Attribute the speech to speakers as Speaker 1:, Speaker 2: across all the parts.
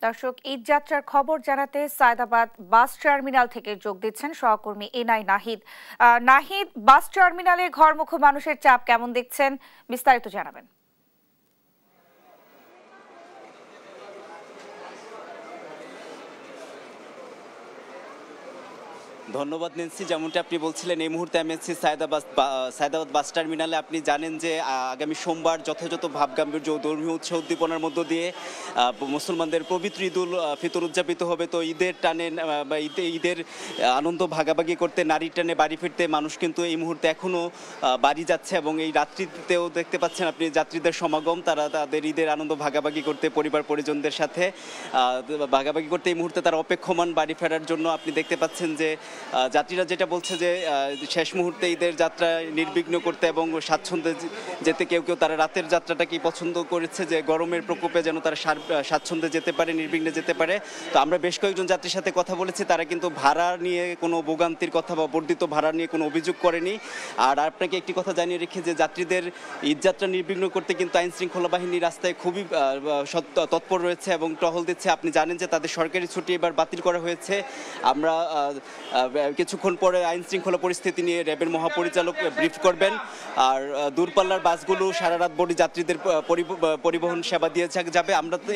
Speaker 1: দর্শক, ঈদ যাত্রার খবর জানাতে সায়দাবাদ বাস টার্মিনাল থেকে যোগ দিচ্ছেন সহকর্মী এনআই নাহিদ। নাহিদ, বাস টার্মিনালে ঘরমুখো মানুষের চাপ কেমন দেখছেন, বিস্তারিত জানাবেন।
Speaker 2: ধন্যবাদ নেন্সি। যেমনটা আপনি বলছিলেন, এই মুহূর্তে আমি আছি সায়দাবাদ বাস টার্মিনালে। আপনি জানেন যে আগামী সোমবার যথাযথ ভাবগাম্ভীর্য ও ধর্মীয় উৎসব উদ্দীপনার মধ্য দিয়ে মুসলমানদের পবিত্র ঈদুল ফিতর উদযাপিত হবে। তো ঈদের টানে বা ঈদের আনন্দ ভাগাভাগি করতে, নারীর টানে বাড়ি ফিরতে মানুষ কিন্তু এই মুহূর্তে এখনও বাড়ি যাচ্ছে এবং এই রাত্রিতেও দেখতে পাচ্ছেন আপনি যাত্রীদের সমাগম। তারা তাদের ঈদের আনন্দ ভাগাভাগি করতে, পরিবার পরিজনদের সাথে ভাগাভাগি করতে এই মুহূর্তে তারা অপেক্ষমান বাড়ি ফেরার জন্য। আপনি দেখতে পাচ্ছেন যে যাত্রীরা যেটা বলছে যে শেষ মুহূর্তে ঈদের যাত্রা নির্বিঘ্ন করতে এবং স্বাচ্ছন্দ্যে যেতে, কেউ কেউ তারা রাতের যাত্রাটাকেই পছন্দ করেছে, যে গরমের প্রকোপে যেন তারা স্বাচ্ছন্দ্যে যেতে পারে, নির্বিঘ্নে যেতে পারে। তো আমরা বেশ কয়েকজন যাত্রীর সাথে কথা বলেছি, তারা কিন্তু ভাড়া নিয়ে কোনো ভোগান্তির কথা বা বর্ধিত ভাড়া নিয়ে কোনো অভিযোগ করেনি। আর আপনাকে একটি কথা জানিয়ে রেখে যে যাত্রীদের ঈদযাত্রা নির্বিঘ্ন করতে কিন্তু আইন শৃঙ্খলা বাহিনী রাস্তায় খুবই তৎপর রয়েছে এবং টহল দিচ্ছে। আপনি জানেন যে তাদের সরকারি ছুটি এবার বাতিল করা হয়েছে। আমরা কিছুক্ষণ পরে আইন শৃঙ্খলা পরিস্থিতি নিয়ে র্যাবের মহাপরিচালক ব্রিফ করবেন। আর দূরপাল্লার বাসগুলো সারা রাত বড়ি যাত্রীদের পরিবহন সেবা দিয়ে যাবে। আমরা তো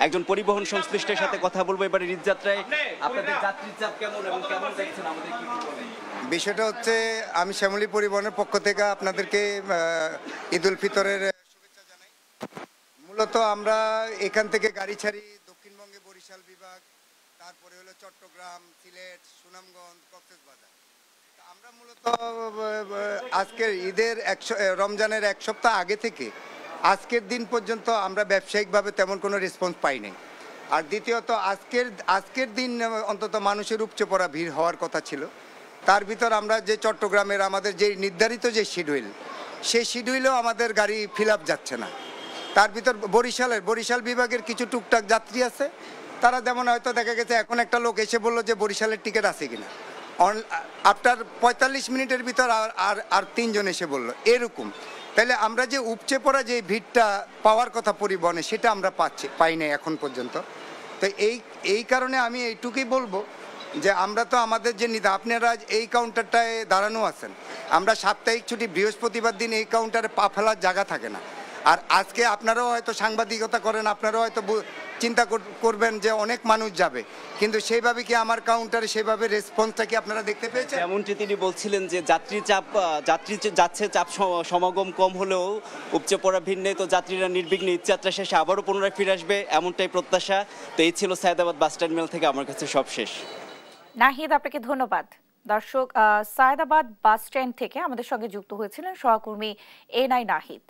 Speaker 2: একজন পরিবহন সংশ্লিষ্টের সাথে কথা বলবো। এবারে ঈদযাত্রায় আপনাদের যাত্রীর চাপ কেমন এবং কেমন দেখছেন, আমাদের কি বলবেন?
Speaker 3: বিষয়টা হচ্ছে, আমি শ্যামলী পরিবহনের পক্ষ থেকে আপনাদেরকে ঈদুল ফিতরের শুভেচ্ছা জানাই। মূলত আমরা এখান থেকে গাড়ি ছাড়ি দক্ষিণবঙ্গে বরিশাল বিভাগ, তারপরে হলো চট্টগ্রাম, সিলেট, সুনামগঞ্জ, কক্সবাজার। আমরা মূলত আজকের ঈদের রমজানের এক সপ্তাহ আগে থেকে আজকের দিন পর্যন্ত আমরা ব্যবসায়িকভাবে তেমন কোনো রেসপন্স পাইনি। আর দ্বিতীয়ত আজকের দিন অন্তত মানুষের উপচে পড়া ভিড় হওয়ার কথা ছিল। তার ভিতর আমরা যে চট্টগ্রামের আমাদের যে নির্ধারিত যে শিডিউল, সেই শিডিউলেও আমাদের গাড়ি ফিল আপ যাচ্ছে না। তার ভিতর বরিশাল বিভাগের কিছু টুকটাক যাত্রী আছে, তারা যেমন হয়তো দেখা গেছে এখন একটা লোক এসে বললো যে বরিশালের টিকিট আছে কিনা, আফটার 45 মিনিটের ভিতর আর 3 জন এসে বললো এরকম। তাহলে আমরা যে উপচে পড়া যে ভিড়টা পাওয়ার কথা পরিবহনে, সেটা আমরা পাই না এখন পর্যন্ত। তো এই কারণে আমি এইটুকুই বলবো যে আমরা তো আমাদের যে আপনারা এই কাউন্টারটায় দাঁড়ানো আছেন, আমরা সাপ্তাহিক ছুটি বৃহস্পতিবার দিন এই কাউন্টারে পা ফেলার জায়গা থাকে না। আর আজকে আপনারাও হয়তো সাংবাদিকতা করেন, আপনারাও হয়তো চিন্তা করবেন যে অনেক মানুষ যাবে, কিন্তু সেইভাবে কি আমার কাউন্টারে সেভাবে রেসপন্সটা কি আপনারা দেখতে পেয়েছেন?
Speaker 2: যেমনটি তিনি বলছিলেন যে যাত্রী যাচ্ছে, চাপ সমাগম কম হলেও উপচে পড়া ভিড় নেই। তো যাত্রীরা নির্বিঘ্নে ঈদযাত্রা শেষে আবারও পুনরায় ফিরে আসবে, এমনটাই প্রত্যাশা। তো এই ছিল সায়দাবাদ বাস টার্মিনাল থেকে আমার কাছে সব শেষ।
Speaker 1: নাহিদ, আপনাকে ধন্যবাদ। দর্শক, সায়দাবাদ বাস স্ট্যান্ড থেকে আমাদের সঙ্গে যুক্ত হয়েছিলেন সহকর্মী এনআই নাহিদ।